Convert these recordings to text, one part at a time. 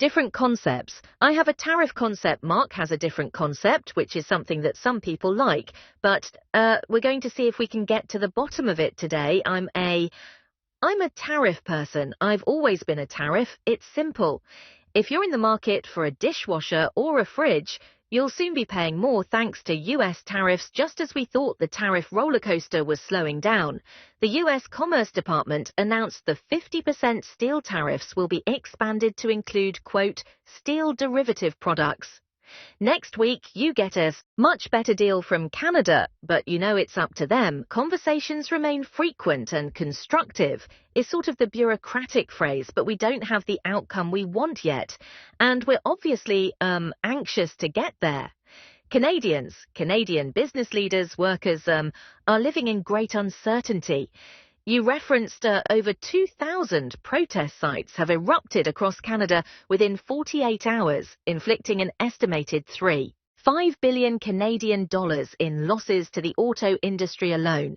Different concepts. I have a tariff concept. Mark has a different concept, which is something that some people like. But we're going to see if we can get to the bottom of it today. I'm a tariff person. I've always been a tariff. It's simple. If you're in the market for a dishwasher or a fridge, you'll soon be paying more thanks to US tariffs, just as we thought the tariff roller coaster was slowing down. The US Commerce Department announced the 50% steel tariffs will be expanded to include, quote, steel derivative products. Next week, you get a much better deal from Canada, but you know it's up to them. Conversations remain frequent and constructive is sort of the bureaucratic phrase, but we don't have the outcome we want yet. And we're obviously anxious to get there. Canadian business leaders, workers are living in great uncertainty. You referenced over 2,000 protest sites have erupted across Canada within 48 hours, inflicting an estimated $5 billion Canadian dollars in losses to the auto industry alone.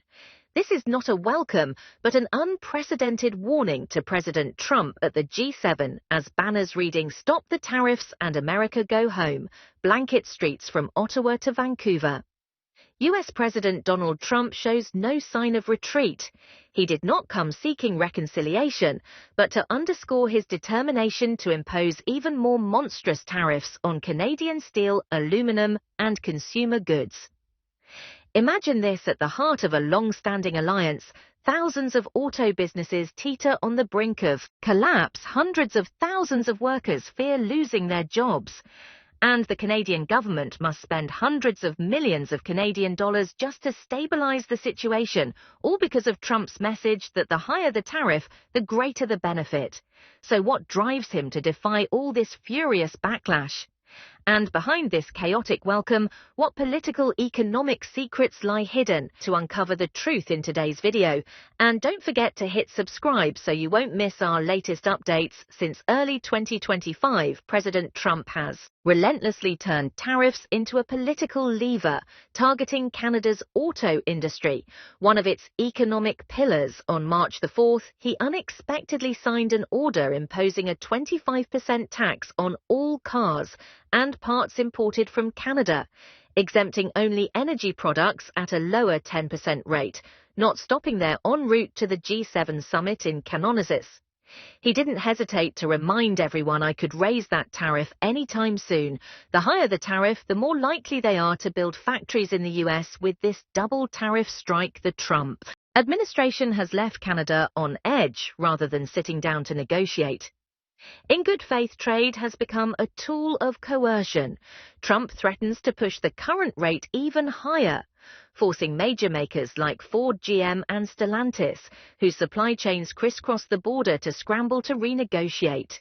This is not a welcome, but an unprecedented warning to President Trump at the G7 as banners reading "Stop the Tariffs and America Go Home" blanket streets from Ottawa to Vancouver. US President Donald Trump shows no sign of retreat. He did not come seeking reconciliation, but to underscore his determination to impose even more monstrous tariffs on Canadian steel, aluminum, and consumer goods. Imagine this at the heart of a long-standing alliance. Thousands of auto businesses teeter on the brink of collapse. Hundreds of thousands of workers fear losing their jobs. And the Canadian government must spend hundreds of millions of Canadian dollars just to stabilize the situation, all because of Trump's message that the higher the tariff, the greater the benefit. So what drives him to defy all this furious backlash? And behind this chaotic welcome, what political economic secrets lie hidden? To uncover the truth in today's video. And don't forget to hit subscribe so you won't miss our latest updates. Since early 2025, President Trump has relentlessly turned tariffs into a political lever, targeting Canada's auto industry, one of its economic pillars. On March the 4th, he unexpectedly signed an order imposing a 25% tax on all cars and parts imported from Canada, exempting only energy products at a lower 10% rate, not stopping there en route to the G7 summit in Canonicus. He didn't hesitate to remind everyone, I could raise that tariff anytime soon. The higher the tariff, the more likely they are to build factories in the US with this double tariff strike. The Trump administration has left Canada on edge rather than sitting down to negotiate. In good faith, trade has become a tool of coercion. Trump threatens to push the current rate even higher, forcing major makers like Ford, GM and Stellantis, whose supply chains crisscross the border, to scramble to renegotiate.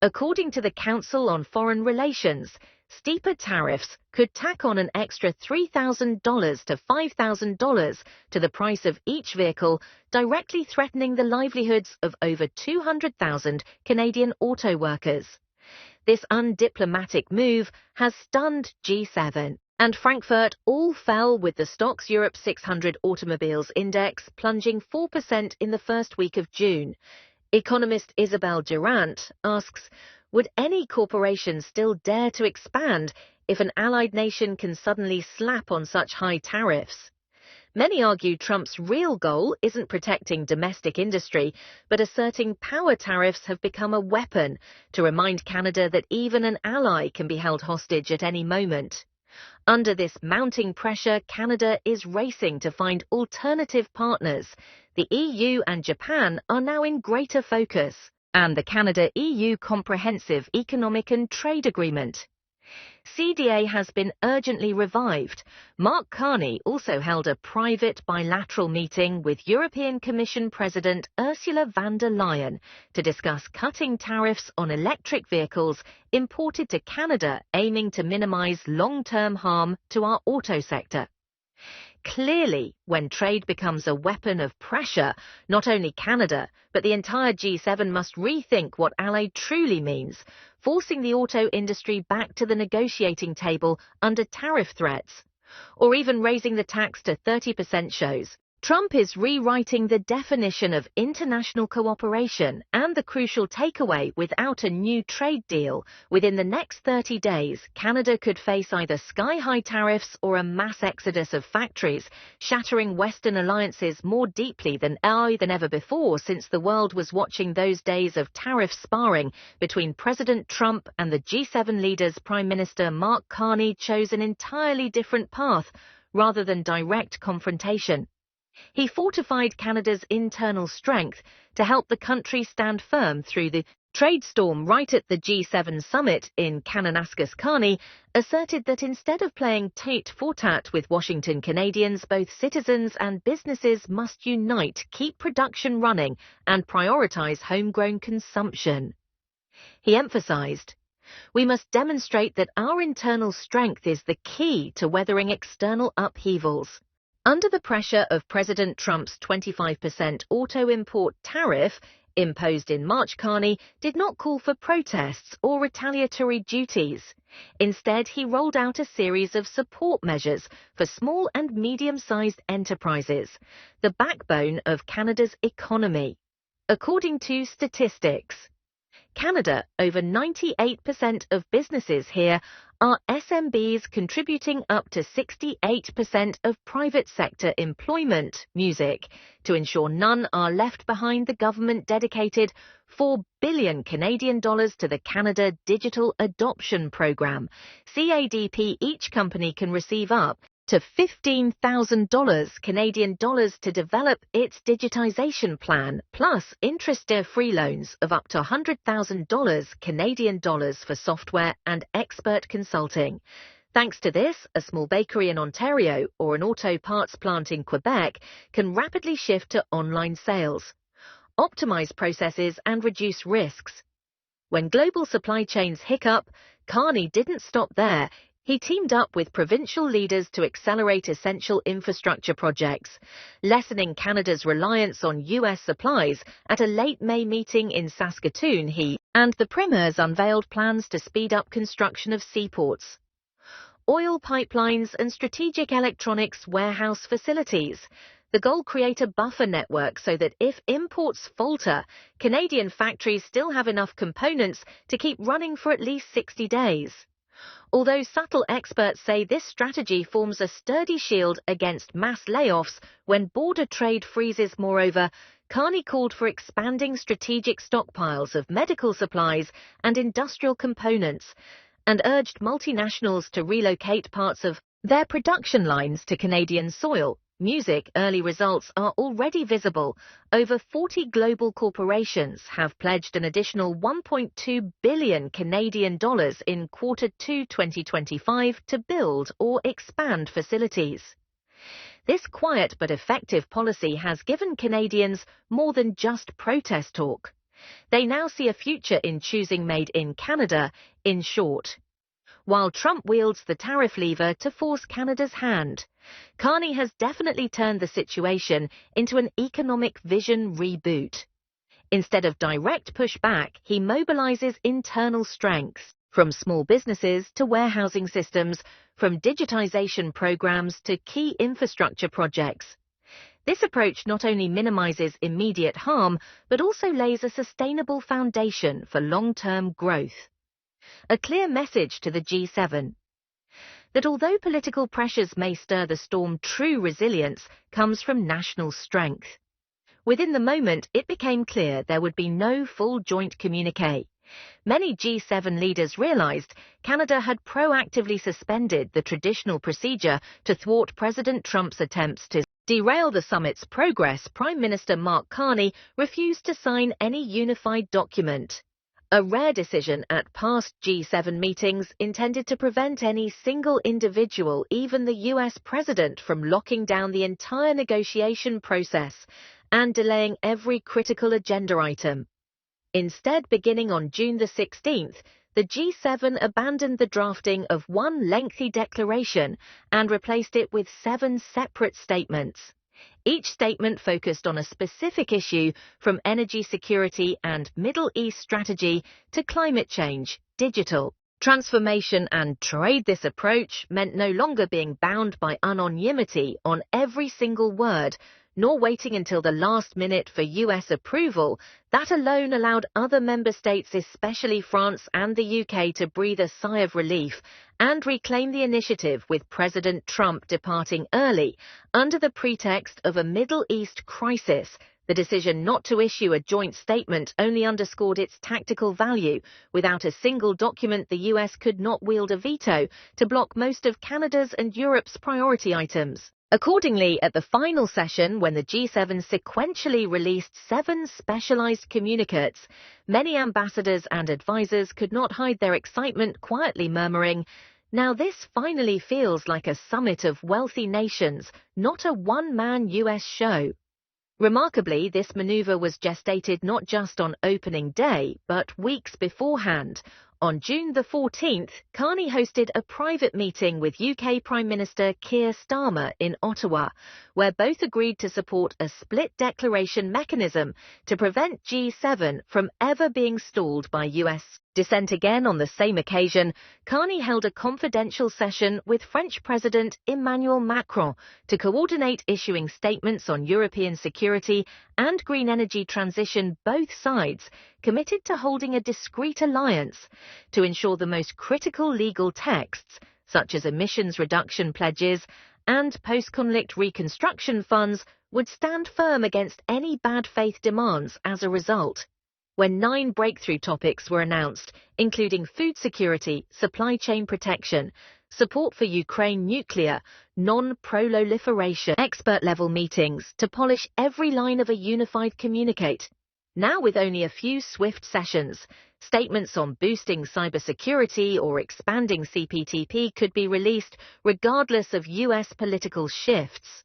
According to the Council on Foreign Relations, steeper tariffs could tack on an extra $3,000 to $5,000 to the price of each vehicle, directly threatening the livelihoods of over 200,000 Canadian auto workers. This undiplomatic move has stunned G7 and Frankfurt. All fell, with the Stocks Europe 600 Automobiles Index plunging 4% in the first week of June. Economist Isabel Durant asks, would any corporation still dare to expand if an allied nation can suddenly slap on such high tariffs? Many argue Trump's real goal isn't protecting domestic industry, but asserting power tariffs have become a weapon to remind Canada that even an ally can be held hostage at any moment. Under this mounting pressure, Canada is racing to find alternative partners. The EU and Japan are now in greater focus, and the Canada-EU Comprehensive Economic and Trade Agreement. CDA has been urgently revived. Mark Carney also held a private bilateral meeting with European Commission President Ursula von der Leyen to discuss cutting tariffs on electric vehicles imported to Canada, aiming to minimize long-term harm to our auto sector. Clearly, when trade becomes a weapon of pressure, not only Canada, but the entire G7 must rethink what ally truly means, forcing the auto industry back to the negotiating table under tariff threats, or even raising the tax to 30% shows Trump is rewriting the definition of international cooperation and the crucial takeaway: without a new trade deal, within the next 30 days, Canada could face either sky-high tariffs or a mass exodus of factories, shattering Western alliances more deeply than ever before since the world was watching those days of tariff sparring between President Trump and the G7 leaders. Prime Minister Mark Carney chose an entirely different path rather than direct confrontation. He fortified Canada's internal strength to help the country stand firm through the trade storm. Right at the G7 summit in Kananaskis, Carney asserted that instead of playing tit-for-tat with Washington, Canadians, both citizens and businesses, must unite, keep production running, and prioritize homegrown consumption. He emphasized, "We must demonstrate that our internal strength is the key to weathering external upheavals." Under the pressure of President Trump's 25% auto-import tariff, imposed in March, Carney did not call for protests or retaliatory duties. Instead, he rolled out a series of support measures for small and medium-sized enterprises, the backbone of Canada's economy. According to statistics, Canada, over 98% of businesses here are SMBs, contributing up to 68% of private sector employment. Music. To ensure none are left behind, the government dedicated $4 billion Canadian dollars to the Canada Digital Adoption Program, CADP. Each company can receive up to $15,000 Canadian dollars to develop its digitization plan, plus interest-free loans of up to $100,000 Canadian dollars for software and expert consulting. Thanks to this, a small bakery in Ontario or an auto parts plant in Quebec can rapidly shift to online sales, optimize processes, and reduce risks. When global supply chains hiccup, Carney didn't stop there. He teamed up with provincial leaders to accelerate essential infrastructure projects, lessening Canada's reliance on U.S. supplies. At a late May meeting in Saskatoon, he and the premiers unveiled plans to speed up construction of seaports, oil pipelines, and strategic electronics warehouse facilities. The goal: create a buffer network so that if imports falter, Canadian factories still have enough components to keep running for at least 60 days. Although subtle, experts say this strategy forms a sturdy shield against mass layoffs when border trade freezes. Moreover, Carney called for expanding strategic stockpiles of medical supplies and industrial components, and urged multinationals to relocate parts of their production lines to Canadian soil. Music. Early results are already visible. Over 40 global corporations have pledged an additional $1.2 billion Canadian dollars in Q2 2025 to build or expand facilities. This quiet but effective policy has given Canadians more than just protest talk. They now see a future in choosing made in Canada. In short, while Trump wields the tariff lever to force Canada's hand, Carney has definitely turned the situation into an economic vision reboot. Instead of direct pushback, he mobilizes internal strengths, from small businesses to warehousing systems, from digitization programs to key infrastructure projects. This approach not only minimizes immediate harm, but also lays a sustainable foundation for long-term growth. A clear message to the G7: that although political pressures may stir the storm, true resilience comes from national strength. Within the moment, it became clear there would be no full joint communique. Many G7 leaders realized Canada had proactively suspended the traditional procedure to thwart President Trump's attempts to derail the summit's progress. Prime Minister Mark Carney refused to sign any unified document, a rare decision at past G7 meetings intended to prevent any single individual, even the U.S. president, from locking down the entire negotiation process and delaying every critical agenda item. Instead, beginning on June the 16th, the G7 abandoned the drafting of one lengthy declaration and replaced it with 7 separate statements. Each statement focused on a specific issue, from energy security and Middle East strategy to climate change, digital transformation, and trade. This approach meant no longer being bound by anonymity on every single word, nor waiting until the last minute for US approval. That alone allowed other member states, especially France and the UK, to breathe a sigh of relief and reclaim the initiative, with President Trump departing early under the pretext of a Middle East crisis. The decision not to issue a joint statement only underscored its tactical value. Without a single document, the US could not wield a veto to block most of Canada's and Europe's priority items. Accordingly, at the final session, when the G7 sequentially released 7 specialized communiques, many ambassadors and advisors could not hide their excitement, quietly murmuring, "Now this finally feels like a summit of wealthy nations, not a one-man US show." Remarkably, this maneuver was gestated not just on opening day, but weeks beforehand. On June the 14th, Carney hosted a private meeting with UK Prime Minister Keir Starmer in Ottawa, where both agreed to support a split declaration mechanism to prevent G7 from ever being stalled by US dissent. Again, on the same occasion, Carney held a confidential session with French President Emmanuel Macron to coordinate issuing statements on European security and green energy transition. Both sides committed to holding a discreet alliance to ensure the most critical legal texts, such as emissions reduction pledges and post-conflict reconstruction funds, would stand firm against any bad faith demands as a result. When 9 breakthrough topics were announced, including food security, supply chain protection, support for Ukraine nuclear, non-proliferation, expert-level meetings to polish every line of a unified communique. Now, with only a few swift sessions, statements on boosting cybersecurity or expanding CPTP could be released regardless of US political shifts.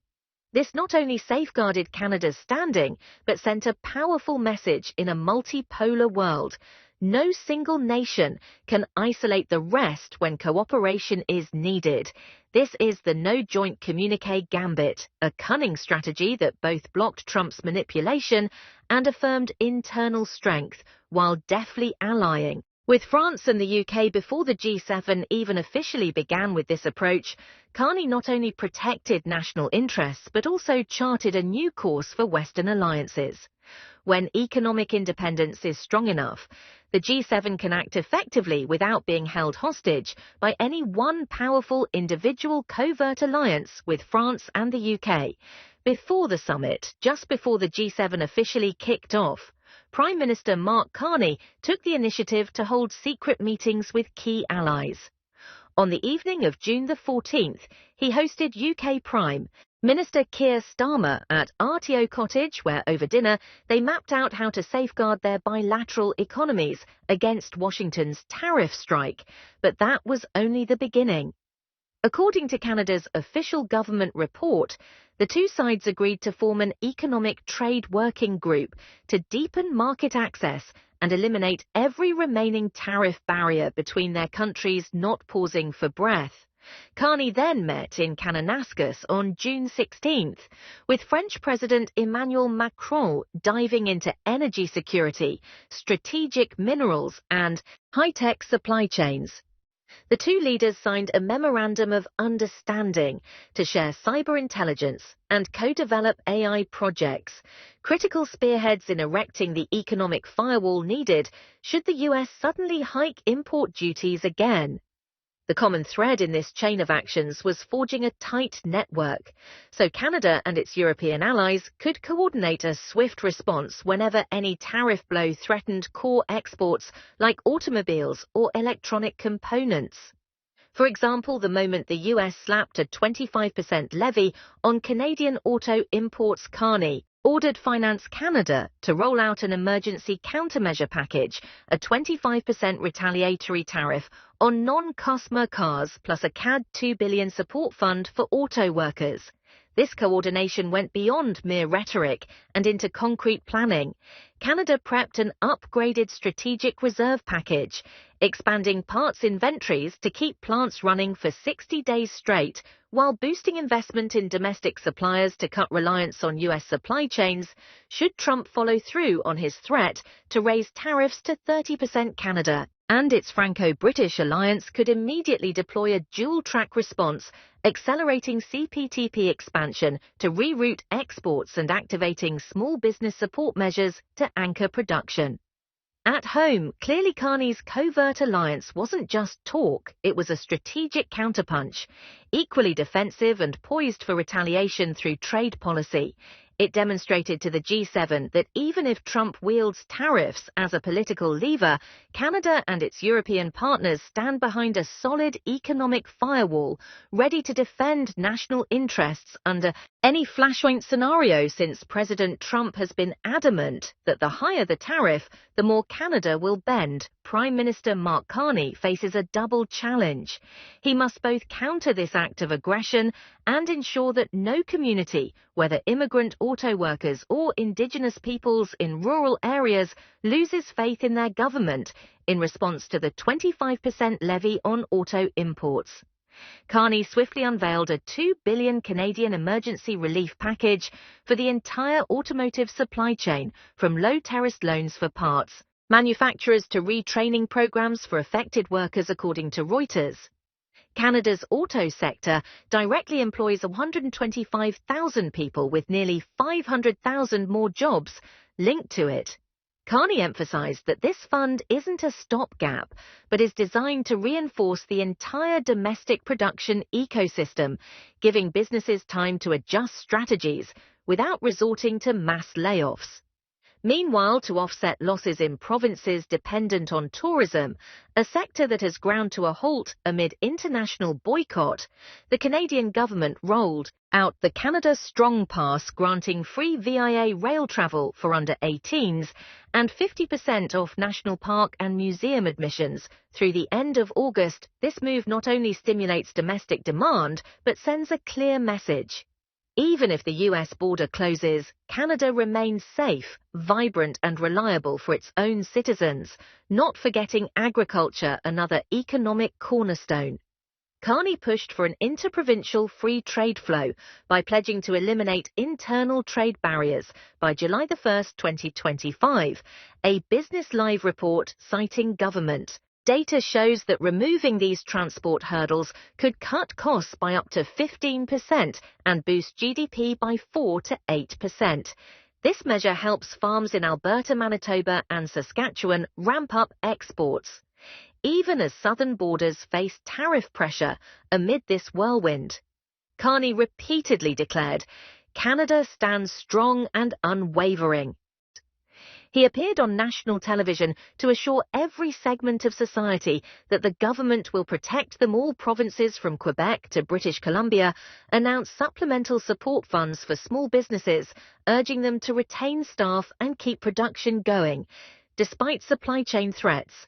This not only safeguarded Canada's standing, but sent a powerful message in a multipolar world. No single nation can isolate the rest when cooperation is needed. This is the no joint communique gambit, a cunning strategy that both blocked Trump's manipulation and affirmed internal strength, while deftly allying with France and the UK before the G7 even officially began with this approach. Carney not only protected national interests, but also charted a new course for Western alliances. When economic independence is strong enough, the G7 can act effectively without being held hostage by any one powerful individual covert alliance with France and the UK. Before the summit, just before the G7 officially kicked off, Prime Minister Mark Carney took the initiative to hold secret meetings with key allies. On the evening of June the 14th, he hosted UK Prime Minister Keir Starmer at RTO Cottage, where over dinner they mapped out how to safeguard their bilateral economies against Washington's tariff strike. But that was only the beginning. According to Canada's official government report, the two sides agreed to form an economic trade working group to deepen market access and eliminate every remaining tariff barrier between their countries, not pausing for breath. Carney then met in Kananaskis on June 16th, with French President Emmanuel Macron diving into energy security, strategic minerals, and high-tech supply chains. The two leaders signed a memorandum of understanding to share cyber intelligence and co-develop AI projects, critical spearheads in erecting the economic firewall needed should the US suddenly hike import duties again. The common thread in this chain of actions was forging a tight network, so Canada and its European allies could coordinate a swift response whenever any tariff blow threatened core exports like automobiles or electronic components. For example, the moment the US slapped a 25% levy on Canadian auto imports, Carney ordered Finance Canada to roll out an emergency countermeasure package, a 25% retaliatory tariff on non-customer cars, plus a CAD $2 billion support fund for auto workers. This coordination went beyond mere rhetoric and into concrete planning. Canada prepped an upgraded strategic reserve package, expanding parts inventories to keep plants running for 60 days straight, while boosting investment in domestic suppliers to cut reliance on US supply chains, should Trump follow through on his threat to raise tariffs to 30%. Canada And its Franco-British alliance could immediately deploy a dual-track response, accelerating CPTP expansion to reroute exports and activating small business support measures to anchor production. At home, clearly Carney's covert alliance wasn't just talk, it was a strategic counterpunch, equally defensive and poised for retaliation through trade policy. It demonstrated to the G7 that even if Trump wields tariffs as a political lever, Canada and its European partners stand behind a solid economic firewall, ready to defend national interests under any flashpoint scenario, since President Trump has been adamant that the higher the tariff, the more Canada will bend. Prime Minister Mark Carney faces a double challenge. He must both counter this act of aggression and ensure that no community, whether immigrant auto workers or Indigenous peoples in rural areas, loses faith in their government in response to the 25% levy on auto imports. Carney swiftly unveiled a $2 billion Canadian emergency relief package for the entire automotive supply chain, from low-terraced loans for parts manufacturers to retraining programs for affected workers, according to Reuters. Canada's auto sector directly employs 125,000 people, with nearly 500,000 more jobs linked to it. Carney emphasized that this fund isn't a stopgap, but is designed to reinforce the entire domestic production ecosystem, giving businesses time to adjust strategies without resorting to mass layoffs. Meanwhile, to offset losses in provinces dependent on tourism, a sector that has ground to a halt amid international boycott, the Canadian government rolled out the Canada Strong Pass, granting free VIA rail travel for under 18s and 50% off national park and museum admissions through the end of August. This move not only stimulates domestic demand, but sends a clear message. Even if the US border closes, Canada remains safe, vibrant and reliable for its own citizens, not forgetting agriculture, another economic cornerstone. Carney pushed for an interprovincial free trade flow by pledging to eliminate internal trade barriers by July 1, 2025, a Business Live report citing government. Data shows that removing these transport hurdles could cut costs by up to 15% and boost GDP by 4 to 8%. This measure helps farms in Alberta, Manitoba, and Saskatchewan ramp up exports, even as southern borders face tariff pressure amid this whirlwind. Carney repeatedly declared, "Canada stands strong and unwavering." He appeared on national television to assure every segment of society that the government will protect them all. Provinces from Quebec to British Columbia announced supplemental support funds for small businesses, urging them to retain staff and keep production going, despite supply chain threats.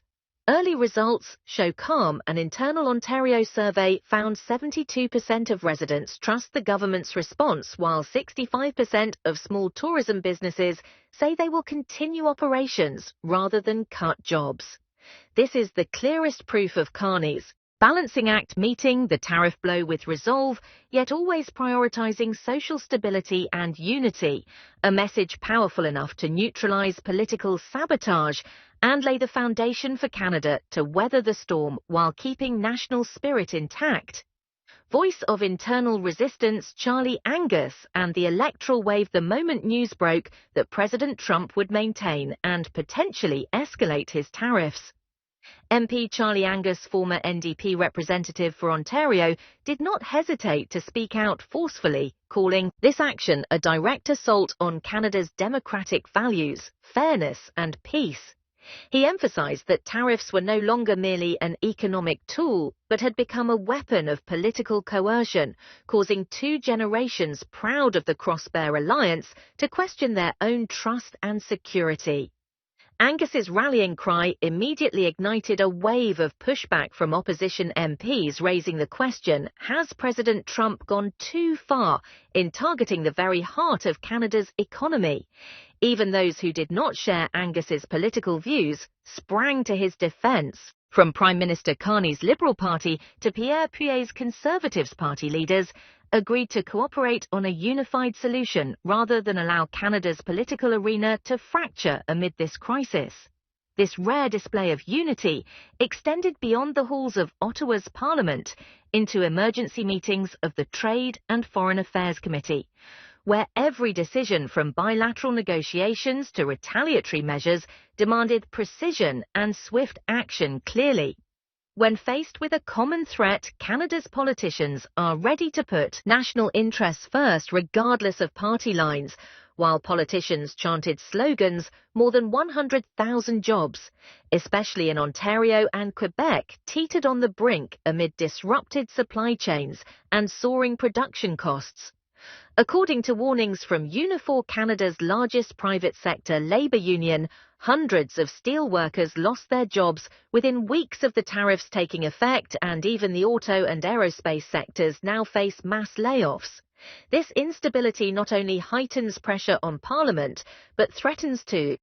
Early results show calm. An internal Ontario survey found 72% of residents trust the government's response, while 65% of small tourism businesses say they will continue operations rather than cut jobs. This is the clearest proof of Carney's balancing act, meeting the tariff blow with resolve, yet always prioritizing social stability and unity, a message powerful enough to neutralize political sabotage and lay the foundation for Canada to weather the storm while keeping national spirit intact. Voice of internal resistance Charlie Angus and the electoral wave the moment news broke that President Trump would maintain and potentially escalate his tariffs. MP Charlie Angus, former NDP representative for Ontario, did not hesitate to speak out forcefully, calling this action a direct assault on Canada's democratic values, fairness and peace. He emphasized that tariffs were no longer merely an economic tool, but had become a weapon of political coercion, causing two generations proud of the Cross-Bear alliance to question their own trust and security. Angus's rallying cry immediately ignited a wave of pushback from opposition MPs, raising the question, has President Trump gone too far in targeting the very heart of Canada's economy? Even those who did not share Angus's political views sprang to his defense. From Prime Minister Carney's Liberal Party to Pierre Puey's Conservatives Party leaders agreed to cooperate on a unified solution rather than allow Canada's political arena to fracture amid this crisis. This rare display of unity extended beyond the halls of Ottawa's Parliament into emergency meetings of the Trade and Foreign Affairs Committee, where every decision from bilateral negotiations to retaliatory measures demanded precision and swift action clearly. When faced with a common threat, Canada's politicians are ready to put national interests first regardless of party lines. While politicians chanted slogans, more than 100,000 jobs, especially in Ontario and Quebec, teetered on the brink amid disrupted supply chains and soaring production costs. According to warnings from Unifor Canada's largest private sector labour union, hundreds of steel workers lost their jobs within weeks of the tariffs taking effect, and even the auto and aerospace sectors now face mass layoffs. This instability not only heightens pressure on Parliament, but threatens to